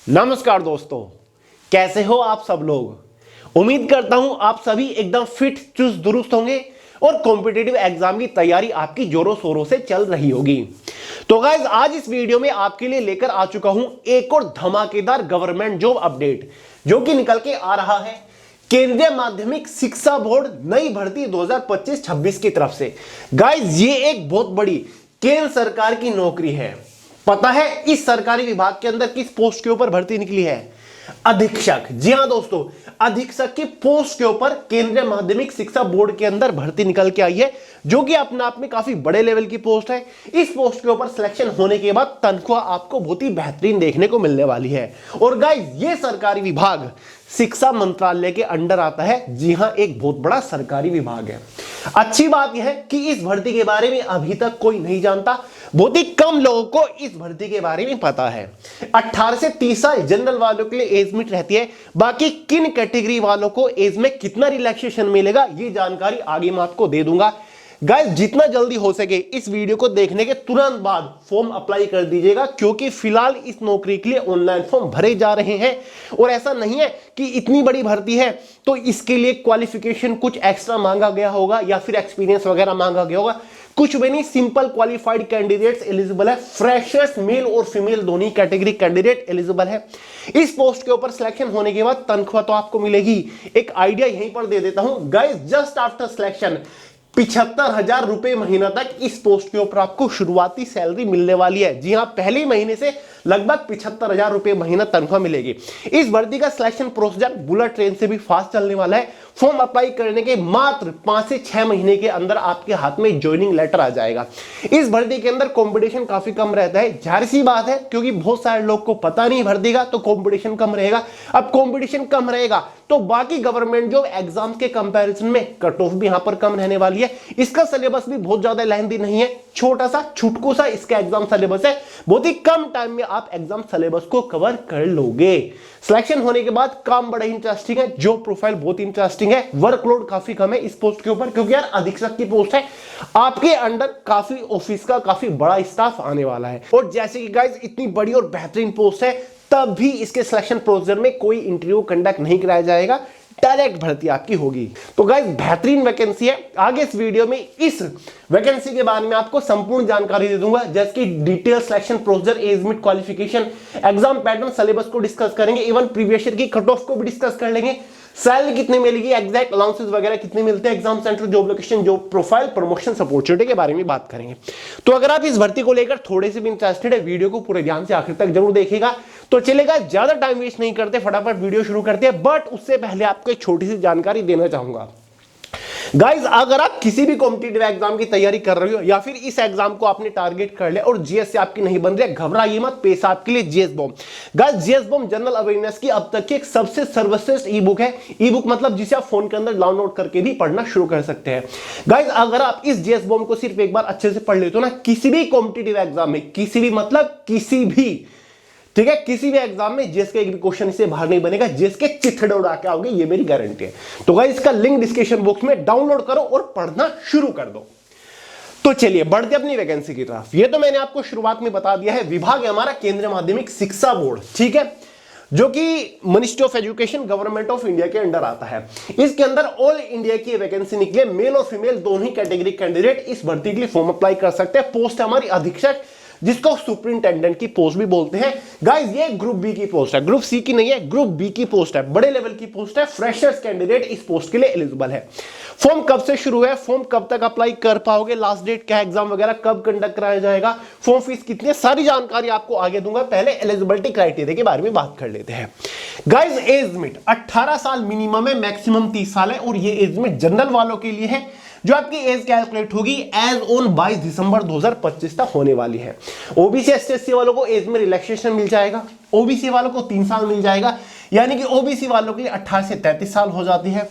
नमस्कार दोस्तों, कैसे हो आप सब लोग। उम्मीद करता हूं आप सभी एकदम फिट चुस्त दुरुस्त होंगे और कॉम्पिटिटिव एग्जाम की तैयारी आपकी जोरों शोरों से चल रही होगी। तो गाइस, आज इस वीडियो में आपके लिए लेकर आ चुका हूं एक और धमाकेदार गवर्नमेंट जॉब अपडेट जो कि निकल के आ रहा है केंद्रीय माध्यमिक शिक्षा बोर्ड नई भर्ती 2025-26 की तरफ से। गाइस, ये एक बहुत बड़ी केंद्र सरकार की नौकरी है। पता है इस सरकारी विभाग के अंदर किस पोस्ट के ऊपर भर्ती निकली है? अधीक्षक। जी हां दोस्तों, अधीक्षक की पोस्ट के ऊपर केंद्रीय माध्यमिक शिक्षा बोर्ड के अंदर भर्ती निकल के आई है, जो कि अपने आप में काफी बड़े लेवल की पोस्ट है। इस पोस्ट के ऊपर सिलेक्शन होने के बाद तनख्वाह आपको बहुत ही बेहतरीन देखने को मिलने वाली है। और गाइस, ये सरकारी विभाग शिक्षा मंत्रालय के अंडर आता है। जी हां, एक बहुत बड़ा सरकारी विभाग है। अच्छी बात यह है कि इस भर्ती के बारे में अभी तक कोई नहीं जानता। बहुत ही कम लोगों को इस भर्ती के बारे में पता है। 18 से 30 साल जनरल वालों के लिए एज लिमिट रहती है। बाकी किन कैटेगरी वालों को एज में कितना रिलैक्सेशन मिलेगा, ये जानकारी आगे मैं आपको दे दूंगा। गाइस, जितना जल्दी हो सके इस वीडियो को देखने के तुरंत बाद फॉर्म अप्लाई कर दीजिएगा, क्योंकि फिलहाल इस नौकरी के लिए ऑनलाइन फॉर्म भरे जा रहे हैं। और ऐसा नहीं है कि इतनी बड़ी भर्ती है तो इसके लिए क्वालिफिकेशन कुछ एक्स्ट्रा मांगा गया होगा या फिर एक्सपीरियंस वगैरह मांगा गया होगा। कुछ भी नहीं, सिंपल क्वालिफाइड कैंडिडेट्स एलिजिबल है। फ्रेशर्स मेल और फीमेल दोनों कैटेगरी कैंडिडेट एलिजिबल है। इस पोस्ट के ऊपर सिलेक्शन होने के बाद तनख्वाह तो आपको मिलेगी। एक आइडिया यहीं पर दे देता हूं गाइस, जस्ट आफ्टर सिलेक्शन 75,000 रुपए महीना तक इस पोस्ट के ऊपर आपको शुरुआती सैलरी मिलने वाली है। जी हां, पहले महीने से लगभग 75,000 रुपए महीना तनख्वाह मिलेगी। इस भर्ती का सिलेक्शन प्रोसीजर बुलेट ट्रेन से भी फास्ट चलने वाला है। फॉर्म अप्लाई करने के मात्र 5 से 6 महीने के अंदर आपके हाथ में ज्वाइनिंग लेटर आ जाएगा। इस भर्ती के अंदर कंपटीशन काफी कम रहता है। जाहिर सी बात है, क्योंकि बहुत सारे लोग को पता नहीं भर्ती का, तो कंपटीशन कम रहेगा। अब कंपटीशन कम रहेगा तो बाकी गवर्नमेंट जो एग्जाम्स के कंपैरिजन में कट ऑफ भी यहां पर कम रहने वाली है। इसका सिलेबस भी बहुत ज्यादा लेंथी नहीं है, छोटा सा छुटकू सा इसका एग्जाम सिलेबस है। बहुत ही कम टाइम में आप एग्जाम सिलेबस को कवर कर लोगे। सिलेक्शन होने के बाद काम बड़ा इंटरेस्टिंग है, जॉब प्रोफाइल बहुत इंटरेस्टिंग है। वर्कलोड काफी कम है इस पोस्ट के ऊपर, क्योंकि यार अधीक्षक की पोस्ट है। आपके अंडर काफी ऑफिस का काफी बड़ा स्टाफ आने वाला है। और जैसे कि गाइस, इतनी बड़ी और बेहतरीन पोस्ट है, तब भी इसके सिलेक्शन प्रोसीजर में कोई इंटरव्यू कंडक्ट नहीं कराया जाएगा, डायरेक्ट भर्ती आपकी होगी। तो गाइस, बेहतरीन वैकेंसी है। आगे इस वीडियो में इस वैकेंसी के बारे में आपको संपूर्ण जानकारी दे दूंगा, जैसे कि detail selection procedure, age limit, qualification, exam pattern, syllabus को डिस्कस करेंगे। इवन प्रीवियस ईयर की कट ऑफ को भी डिस्कस कर लेंगे। सैलरी कितनी मिलेगी, एग्जैक्ट अलाउंसेस वगैरह कितने मिलते हैं, exam centre, job location, job profile, promotion opportunity के बारे में बात करेंगे। तो अगर आप इस भर्ती को लेकर थोड़े से भी इंटरेस्टेड है, वीडियो को पूरे ध्यान से आखिर तक जरूर देखिएगा। तो चलेगा, ज्यादा टाइम वेस्ट नहीं करते, फटाफट वीडियो शुरू करते हैं। बट उससे पहले आपको एक छोटी सी जानकारी देना चाहूंगा। गाइज, अगर आप किसी भी कॉम्पिटिटिव एग्जाम की तैयारी कर रहे हो या फिर इस एग्जाम को आपने टारगेट कर लिया और जीएस से आपकी नहीं बन रही है, घबराइए मत, पेश आपके लिए GS bomb. Guys, GS bomb general awareness की अब तक की एक सबसे सर्वश्रेष्ठ ई बुक है। ई बुक मतलब जिसे आप फोन के अंदर डाउनलोड करके भी पढ़ना शुरू कर सकते हैं। गाइज, अगर आप इस जीएस बॉम्ब को सिर्फ एक बार अच्छे से पढ़ लेते हो ना, किसी भी कॉम्पिटिटिव एग्जाम में, किसी भी मतलब किसी भी, ठीक है, किसी भी एग्जाम में जीएस का एक भी क्वेश्चन इससे बाहर नहीं बनेगा। जीएस के चिट्ठे उड़ा के आओगे, ये मेरी गारंटी है। तो गाइस, इसका लिंक डिस्क्रिप्शन बॉक्स में डाउनलोड करो और पढ़ना शुरू कर दो। तो चलिए बढ़ते अपनी वैकेंसी की तरफ। ये तो मैंने आपको शुरुआत में बता दिया है, विभाग है हमारा केंद्रीय माध्यमिक शिक्षा बोर्ड, ठीक है, जो कि ministry of education government of India के अंडर आता है। इसके अंदर ऑल इंडिया की वैकेंसी निकली है। मेल और फीमेल दोनों ही कैटेगरी कैंडिडेट इस भर्ती के लिए फॉर्म अप्लाई कर सकते हैं। पोस्ट है हमारी अधीक्षक, जिसको सुपरिंटेंडेंट की पोस्ट भी बोलते हैं। गाइस, ये ग्रुप बी की पोस्ट है, ग्रुप सी की नहीं है, ग्रुप बी की पोस्ट है, बड़े लेवल की पोस्ट है। फ्रेशर्स कैंडिडेट इस पोस्ट के लिए एलिजिबल है। फॉर्म कब से शुरू है, फॉर्म कब तक अप्लाई कर पाओगे, लास्ट डेट क्या है, एग्जाम वगैरह कब कंडक्ट कराया जाएगा, फॉर्म फीस कितनी है, सारी जानकारी आपको आगे दूंगा। पहले एलिजिबिलिटी क्राइटेरिया के बारे में बात कर लेते हैं। गाइस, एज लिमिट 18 साल मिनिमम है, मैक्सिमम 30 साल है। और ये एज लिमिट जनरल वालों के लिए है, जो आपकी एज कैलकुलेट होगी एज ऑन 22 दिसंबर 2025 तक होने वाली है। ओबीसी एसटी वालों को एज में रिलैक्सेशन मिल जाएगा। ओबीसी वालों को 3 साल मिल जाएगा, यानी कि ओबीसी वालों के लिए 18 से 33 साल हो जाती है।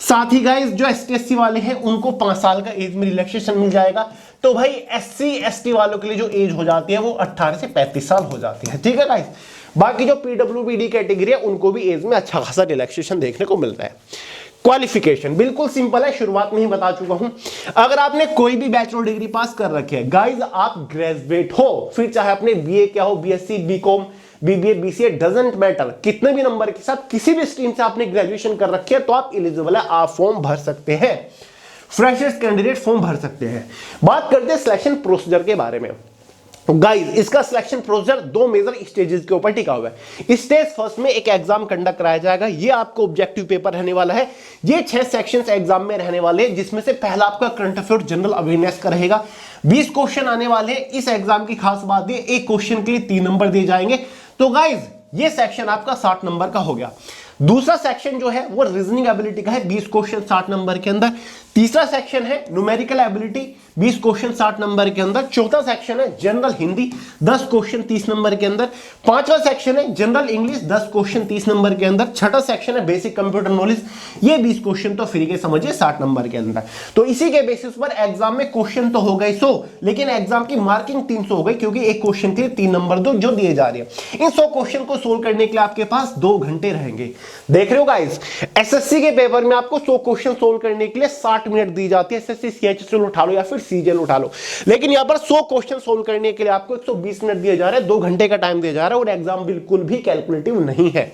साथ ही गाइस, जो एसटी वाले हैं उनको 5 साल का एज में रिलैक्सेशन मिल जाएगा। तो भाई एससी एसटी वालों के लिए जो एज हो जाती है वो 18 से 35 साल हो जाती है, ठीक है गाइस। बाकी जो पीडब्ल्यूबीडी कैटेगरी है उनको भी एज में अच्छा खासा रिलैक्सेशन देखने को मिलता है। क्वालिफिकेशन बिल्कुल सिंपल है, शुरुआत में ही बता चुका हूं। अगर आपने कोई भी बैचलर डिग्री पास कर रखी है, गाइस आप ग्रेजुएट हो, फिर चाहे आपने बीए क्या हो, BSc, BCom, BBA, BCA, doesn't matter, कितने भी नंबर के साथ किसी भी स्ट्रीम से आपने ग्रेजुएशन कर रखी है तो आप एलिजिबल है, आप फॉर्म भर सकते हैं, फ्रेशर्स कैंडिडेट फॉर्म भर सकते हैं। बात करते हैं सिलेक्शन प्रोसीजर के बारे में। गाइस, इसका सिलेक्शन प्रोसीजर दो मेजर स्टेजेस के ऊपर टिका हुआ है। स्टेज फर्स्ट में एक एग्जाम कंडक्ट कराया जाएगा, ये आपको ऑब्जेक्टिव पेपर रहने वाला है। ये 6 सेक्शंस एग्जाम में रहने वाले हैं, जिसमें से पहला आपका करंट अफेयर जनरल अवेयरनेस का रहेगा। 20 क्वेश्चन आने वाले हैं। इस एग्जाम की खास बात है, एक क्वेश्चन के लिए 3 नंबर दिए जाएंगे। तो गाइज, ये सेक्शन आपका 60 नंबर का हो गया। दूसरा सेक्शन जो है वो रीजनिंग एबिलिटी का है, 20 क्वेश्चन 60 नंबर के अंदर। तीसरा सेक्शन है न्यूमेरिकल एबिलिटी, 20 क्वेश्चन 60 नंबर के अंदर। चौथा सेक्शन है जनरल हिंदी, 10 क्वेश्चन 30 नंबर के अंदर। पांचवा सेक्शन है जनरल इंग्लिश, 10 क्वेश्चन 30 नंबर के अंदर। छठा सेक्शन है बेसिक कंप्यूटर नॉलेज, ये 20 क्वेश्चन तो फ्री के समझिए 60 नंबर के अंदर। तो इसी के बेसिस पर एग्जाम में क्वेश्चन तो हो गए 100, लेकिन एग्जाम की मार्किंग 300 हो गई, क्योंकि एक क्वेश्चन के लिए 3 नंबर दो जो दिए जा रहे हैं। इन 100 क्वेश्चन को सोल्व करने के लिए आपके पास 2 घंटे रहेंगे। देख रहे हो गाइस, एसएससी के पेपर में आपको 100 क्वेश्चन सोल्व करने के लिए 60 मिनट दी जाती है। एसएससी सीएचएसएल उठा लो या फिर सीजीएल उठा लो, लेकिन यहां पर 100 क्वेश्चन सोल्व करने के लिए आपको 120 मिनट दिए जा रहे हैं, 2 घंटे का टाइम दिया जा रहा है, और एग्जाम बिल्कुल भी कैलकुलेटिव नहीं है।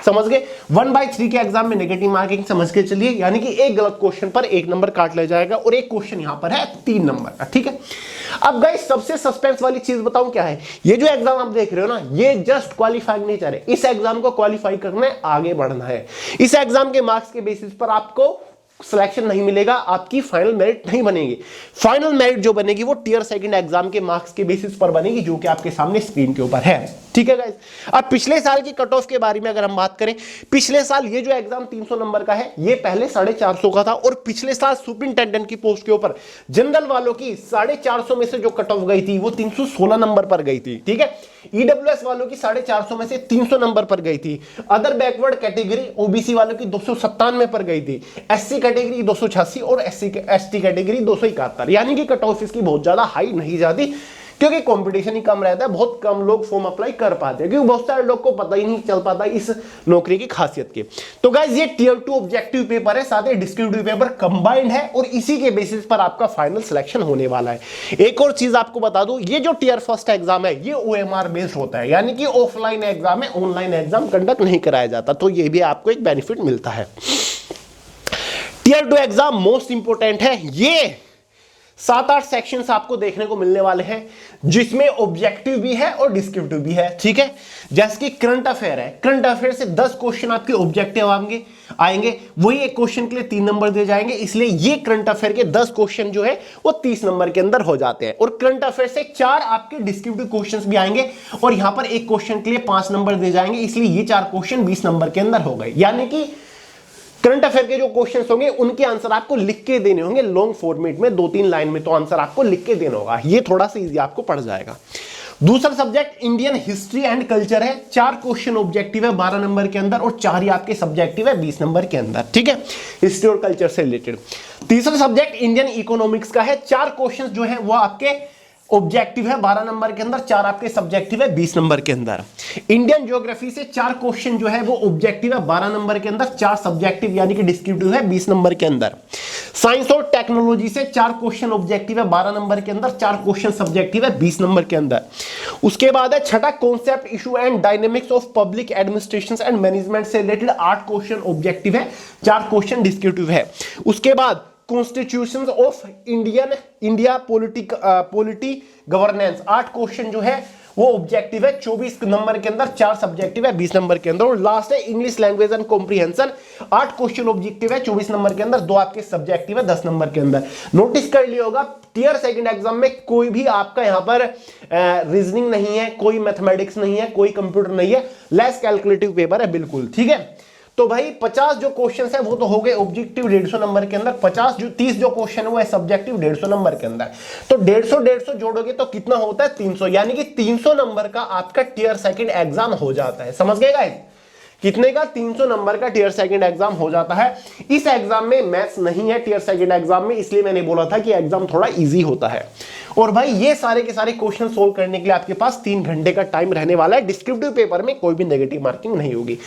समझ गए? 1/3 के एग्जाम में नेगेटिव मार्किंग समझ के चलिए, यानी कि एक गलत क्वेश्चन पर 1 नंबर काट लिया जाएगा, और एक क्वेश्चन यहां पर है 3 नंबर का। ठीक है, अब गाइस सबसे सस्पेंस वाली चीज बताऊं क्या है। ये जो एग्जाम आप देख रहे हो ना, ये जस्ट क्वालिफाइंग नहीं चाह रहे, इस एग्जाम को क्वालिफाई करना है, आगे बढ़ना है। इस एग्जाम के मार्क्स के बेसिस पर आपको सिलेक्शन नहीं मिलेगा, आपकी फाइनल मेरिट नहीं बनेगी। फाइनल मेरिट जो बनेगी वो टियर सेकंड एग्जाम के मार्क्स के बेसिस पर बनेगी, जो कि आपके सामने स्क्रीन के ऊपर है। ठीक है गाइस, अब पिछले साल की कट ऑफ के बारे में अगर हम बात करें, पिछले साल ये जो एग्जाम 300 नंबर का है, ये पहले 450 का था, और पिछले साल सुपरिंटेंडेंट की पोस्ट के ऊपर जनरल वालों की 450 में से जो कट ऑफ गई थी वो 316 नंबर पर गई थी। ठीक है, ईडब्ल्यूएस वालों की 450 में से 300 नंबर पर गई थी। अदर बैकवर्ड कैटेगरी ओबीसी वालों की 297 पर गई थी, एससी कैटेगरी 286 और एसटी कैटेगरी 271। यानी कि कट ऑफ इसकी बहुत ज्यादा हाई नहीं जाती, क्योंकि कंपटीशन ही कम रहता है, बहुत कम लोग फॉर्म अप्लाई कर पाते हैं, क्योंकि बहुत सारे लोग को पता ही नहीं चल पाता इस नौकरी की खासियत की। तो गाइस, ये टियर 2 ऑब्जेक्टिव पेपर है, साथ ही डिस्क्रिप्टिव पेपर कंबाइंड है, और इसी के बेसिस पर आपका फाइनल सिलेक्शन होने वाला है। एक और चीज आपको बता दूं, ये जो टियर फर्स्ट एग्जाम है ये ओएमआर बेस्ड होता है, यानी कि ऑफलाइन एग्जाम है, ऑनलाइन एग्जाम कंडक्ट नहीं कराया जाता, तो ये भी आपको एक बेनिफिट मिलता है। टियर 2 एग्जाम मोस्ट इंपोर्टेंट है, ये 7-8 सेक्शंस आपको देखने को मिलने वाले हैं, जिसमें ऑब्जेक्टिव भी है और डिस्क्रिप्टिव भी है। ठीक है, जैसे कि करंट अफेयर है, करंट अफेयर से 10 क्वेश्चन आपके ऑब्जेक्टिव आएंगे, वही एक क्वेश्चन के लिए 3 नंबर दिए जाएंगे, इसलिए ये करंट अफेयर के 10 क्वेश्चन जो है वो 30 नंबर के अंदर हो जाते हैं। और करंट अफेयर से 4 आपके डिस्क्रिप्टिव क्वेश्चंस भी आएंगे, और यहां पर एक क्वेश्चन के लिए 5 नंबर दिए जाएंगे, इसलिए ये 4 क्वेश्चन 20 नंबर के अंदर हो गए। यानी कि करंट अफेयर के जो क्वेश्चंस होंगे उनके आंसर आपको लिख के देने होंगे, लॉन्ग फॉर्मेट में 2-3 लाइन में, तो आंसर आपको लिख के देना होगा, ये थोड़ा सा इजी आपको पड़ जाएगा। दूसरा subject Indian history and culture है, 4 क्वेश्चन ऑब्जेक्टिव है 12 नंबर के अंदर, और 4 ही आपके सब्जेक्टिव है 20 नंबर के अंदर। ठीक है, हिस्ट्री और कल्चर से रिलेटेड। तीसरा सब्जेक्ट इंडियन इकोनॉमिक्स का है, 4 क्वेश्चन जो है वो आपके ऑब्जेक्टिव है 12 नंबर के अंदर, 4 आपके सब्जेक्टिव है 20 नंबर के अंदर। इंडियन ज्योग्राफी से 4 क्वेश्चन जो है वो ऑब्जेक्टिव है 12 नंबर के अंदर, 4 सब्जेक्टिव यानी कि डिस्क्रिप्टिव है 20 नंबर के अंदर। साइंस और टेक्नोलॉजी से 4 क्वेश्चन ऑब्जेक्टिव है 12 नंबर के अंदर, 4 क्वेश्चन सब्जेक्टिव है 20 नंबर के अंदर। उसके बाद है छठा concept issue and dynamics of public administration and management से रिलेटेड 8 क्वेश्चन ऑब्जेक्टिव है, 4 क्वेश्चन डिस्क्रिप्टिव है। उसके बाद constitution of India polity governance 8 question जो है वो ऑब्जेक्टिव है 24 नंबर के अंदर, 4 सब्जेक्टिव है 20 नंबर के अंदर। और लास्ट है English language and comprehension, 8 question objective है 24 नंबर के अंदर, 2 आपके सब्जेक्टिव है 10 नंबर के अंदर। नोटिस कर लिया होगा टियर सेकंड एग्जाम में कोई भी आपका यहां पर रीजनिंग नहीं है, कोई मैथमेटिक्स नहीं है, कोई कंप्यूटर नहीं है, लेस कैलकुलेटिव पेपर है बिल्कुल। ठीक है, तो भाई 50 जो क्वेश्चन है वो तो हो गए ऑब्जेक्टिव 150 नंबर के अंदर, 30 जो क्वेश्चन है वो है सब्जेक्टिव 150 नंबर के अंदर। तो 150 जोड़ोगे तो कितना होता है 300, यानी कि 300 नंबर का आपका टियर सेकंड एग्जाम हो जाता है। समझ गए गाइस, कितने का 300 नंबर का टियर सेकंड एग्जाम हो जाता है। इस एग्जाम में मैथ्स नहीं है टियर सेकंड एग्जाम में, इसलिए मैंने बोला था कि एग्जाम थोड़ा इजी होता है। और भाई ये सारे के सारे क्वेश्चन सोल्व करने के लिए आपके पास 3 घंटे का टाइम रहने वाला है। डिस्क्रिप्टिव पेपर में कोई भी नेगेटिव मार्किंग नहीं होगी,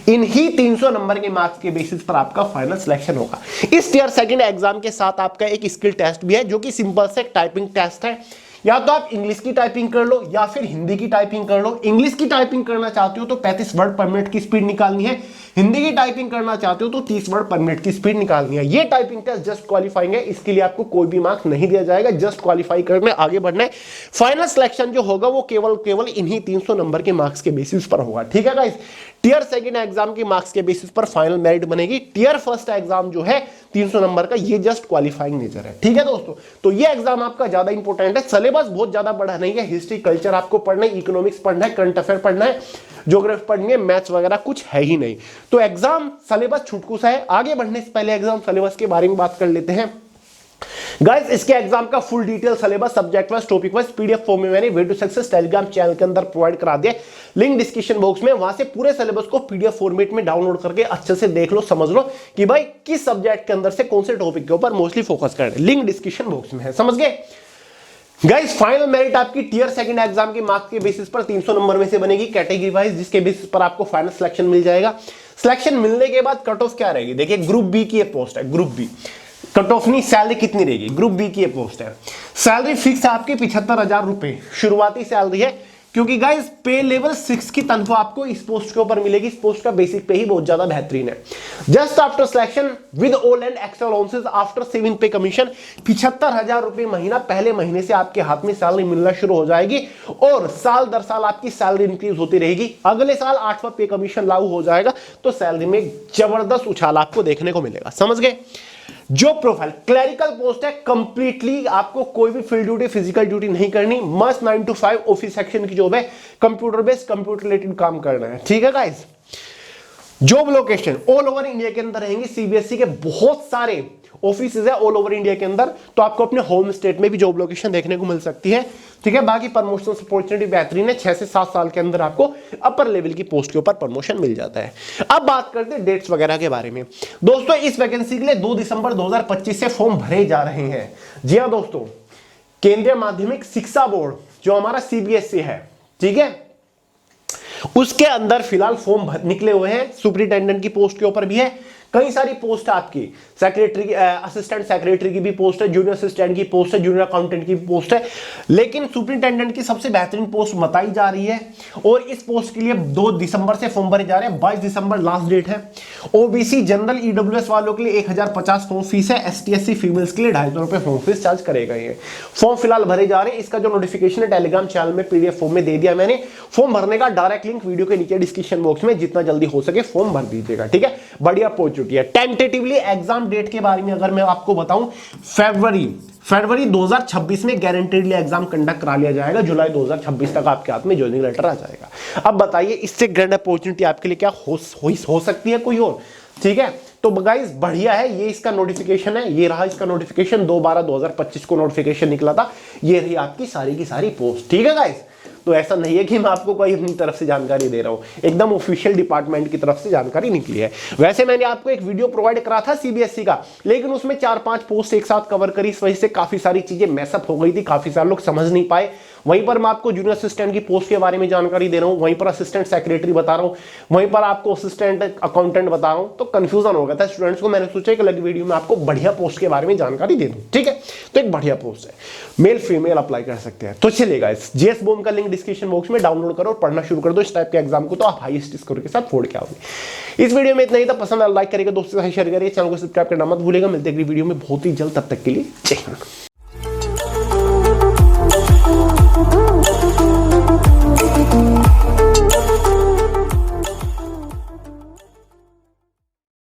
इन्हीं 300 नंबर के मार्क्स के बेसिस पर आपका फाइनल सिलेक्शन होगा। इस टियर सेकंड एग्जाम के साथ आपका एक स्किल टेस्ट भी है, जो कि सिंपल से टाइपिंग टेस्ट है। या तो आप इंग्लिश की टाइपिंग कर लो या फिर हिंदी की टाइपिंग कर लो। इंग्लिश की टाइपिंग करना चाहते हो तो 35 वर्ड पर मिनट की स्पीड निकालनी है, हिंदी की टाइपिंग करना चाहते हो तो 30 वर्ड पर मिनट की स्पीड निकालनी है। ये टाइपिंग टेस्ट जस्ट क्वालिफाइंग है, इसके लिए आपको कोई भी मार्क्स नहीं दिया जाएगा, जस्ट क्वालिफाई करने आगे बढ़ना है। फाइनल सिलेक्शन जो होगा वो केवल इन्हीं 300 नंबर के मार्क्स के बेसिस पर होगा, ठीक है गाइस। टियर सेकंड एग्जाम के मार्क्स के बेसिस पर फाइनल मेरिट बनेगी। टियर फर्स्ट एग्जाम जो है 300 नंबर का, ये जस्ट क्वालिफाइंग नेचर है, ठीक है दोस्तों। तो ये एग्जाम आपका ज्यादा इंपॉर्टेंट है, सिलेबस बहुत ज्यादा बड़ा नहीं है, हिस्ट्री कल्चर आपको पढ़ना है, इकोनॉमिक्स पढ़ना है, करंट अफेयर पढ़ना है, ज्योग्राफी पढ़नी है, मैथ्स वगैरह कुछ है ही नहीं। तो एग्जाम सिलेबस छुटकू सा है। आगे बढ़ने से पहले एग्जाम सिलेबस के बारे में बात कर लेते हैं गाइस। इसके एग्जाम का full detail syllabus subject wise topic wise PDF form में मैंने way to success Telegram channel के अंदर प्रोवाइड करा दिया, लिंक डिस्क्रिप्शन बॉक्स में। वहां से पूरे सिलेबस को पीडीएफ फॉर्मेट में डाउनलोड करके अच्छे से देख लो, समझ लो कि भाई किस सब्जेक्ट के अंदर से कौन से टॉपिक के ऊपर मोस्टली फोकस करना है। लिंक डिस्क्रिप्शन बॉक्स में है, समझ गए गाइस। फाइनल मेरिट आपकी टियर सेकंड एग्जाम के मार्क्स के बेसिस पर 300 नंबर में से बनेगी कैटेगरी वाइज, जिसके बेसिस पर आपको फाइनल सिलेक्शन मिल जाएगा। सिलेक्शन मिलने के बाद कट ऑफ क्या रहेगी, देखिए ग्रुप बी की पोस्ट है, ग्रुप बी कट ऑफ नहीं, सैलरी कितनी रहेगी, ग्रुप बी की पोस्ट है। सैलरी फिक्स है आपकी 75,000 रुपए शुरुआती सैलरी है, क्योंकि गाइस पे लेवल 6 की तनख्वाह आपको इस पोस्ट के ऊपर मिलेगी। इस पोस्ट का बेसिक पे ही बहुत ज्यादा बेहतरीन है। Just after selection with all and extra allowances after saving पे कमीशन 75,000 रुपए महीना पहले महीने से आपके हाथ में सैलरी मिलना शुरू हो जाएगी, और साल दर साल आपकी सैलरी इंक्रीज होती रहेगी। अगले साल 8वां पे कमीशन लागू हो जाएगा, तो सैलरी में जबरदस्त उछाल आपको देखने को मिलेगा, समझ गए। जो प्रोफाइल क्लरिकल पोस्ट है, कंप्लीटली आपको कोई भी फील्ड ड्यूटी फिजिकल ड्यूटी नहीं करनी, मस्ट 9 to 5 ऑफिस सेक्शन की जॉब है, कंप्यूटर बेस्ड कंप्यूटर रिलेटेड काम करना है, ठीक है guys. Job location all over India के अंदर रहेंगे, सीबीएसई के बहुत सारे ऑफिस है ऑल ओवर इंडिया के अंदर, तो आपको अपने होम स्टेट में भी जॉब लोकेशन देखने को मिल सकती है, ठीक है। बाकी प्रमोशन अपॉर्चुनिटी बेहतरीन है, 6 से 7 साल के अंदर आपको अपर लेवल की पोस्ट के ऊपर प्रमोशन मिल जाता है। अब बात करते हैं डेट्स वगैरह के बारे में। दोस्तों इस वैकेंसी के लिए 2 दिसंबर 2025 से फॉर्म भरे जा रहे हैं। जी हाँ दोस्तों, केंद्रीय माध्यमिक शिक्षा बोर्ड जो हमारा सीबीएसई है, ठीक है, उसके अंदर फिलहाल फॉर्म निकले हुए हैं। सुपरिटेंडेंट की पोस्ट के ऊपर भी है, कई सारी पोस्ट आपकी, सेक्रेटरी की, असिस्टेंट सेक्रेटरी की भी पोस्ट है, जूनियर असिस्टेंट की पोस्ट है, जूनियर अकाउंटेंट की पोस्ट है, लेकिन सुपरिटेंडेंट की सबसे बेहतरीन पोस्ट बताई जा रही है। और इस पोस्ट के लिए 2 दिसंबर से फॉर्म भरे जा रहे हैं, 22 दिसंबर लास्ट डेट है। ओबीसी जनरल ईडब्ल्यूएस वालों के लिए 1050 फॉर्म फीस है, एसटी/एससी फीमेल्स के लिए 250 रुपए फॉर्म फीस चार्ज करे गए हैं। फॉर्म फिलहाल भरे जा रहे हैं, इसका जो नोटिफिकेशन है टेलीग्राम चैनल में पीडीएफ फॉर्म में दे दिया मैंने। फॉर्म भरने का डायरेक्ट लिंक वीडियो के नीचे डिस्क्रिप्शन बॉक्स में, जितना जल्दी हो सके फॉर्म भर दीजिएगा, ठीक है। बढ़िया अपॉर्चुनिटी है। टेंटेटिवली एग्जाम डेट के बारे में अगर मैं आपको बताऊं, फरवरी 2026 में गारंटेडली एग्जाम कंडक्ट करा लिया जाएगा। जुलाई 2026 तक आपके हाथ में ज्वाइनिंग लेटर आ जाएगा। अब बताइए इससे ग्रैंड अपॉर्चुनिटी आपके लिए क्या हो सकती है कोई और, ठीक है। तो गाइस बढ़िया है, ये इसका नोटिफिकेशन है, ये रहा इसका नोटिफिकेशन, 2/12/2025 को नोटिफिकेशन निकला था। ये रही आपकी सारी की सारी पोस्ट, ठीक है गाइस। तो ऐसा नहीं है कि मैं आपको कोई अपनी तरफ से जानकारी दे रहा हूं, एकदम ऑफिशियल डिपार्टमेंट की तरफ से जानकारी निकली है। वैसे मैंने आपको एक वीडियो प्रोवाइड करा था सीबीएसई का, लेकिन उसमें 4-5 पोस्ट एक साथ कवर करी, इस वजह से काफी सारी चीजें मैसअप हो गई थी, काफी सारे लोग समझ नहीं पाए। वहीं पर मैं आपको जूनियर असिस्टेंट की पोस्ट के बारे में जानकारी दे रहा हूं, वहीं पर असिस्टेंट सेक्रेटरी बता रहा हूं, वहीं पर आपको असिस्टेंट अकाउंटेंट बता रहा हूं, तो कंफ्यूजन हो गया था स्टूडेंट्स को। मैंने सोचा कि अलग वीडियो में आपको बढ़िया पोस्ट के बारे में जानकारी दे दूं, ठीक है। तो एक बढ़िया पोस्ट है, मेल फीमेल अप्लाई कर सकते हैं। तो चलेगा, इस जेएस बॉम का लिंक डिस्क्रिप्शन बॉक्स में डाउनलोड करो और पढ़ना शुरू कर दो इस टाइप के एग्जाम को, तो आप हाईएस्ट स्कोर के साथ फोड़ के आओगे। इस वीडियो में इतना ही था, पसंद आया लाइक करिएगा, दोस्तों से शेयर करिए, चैनल को सब्सक्राइब करना मत भूलिएगा। मिलते हैं अगली वीडियो में बहुत ही जल्द, तब तक के लिए जय हिंद।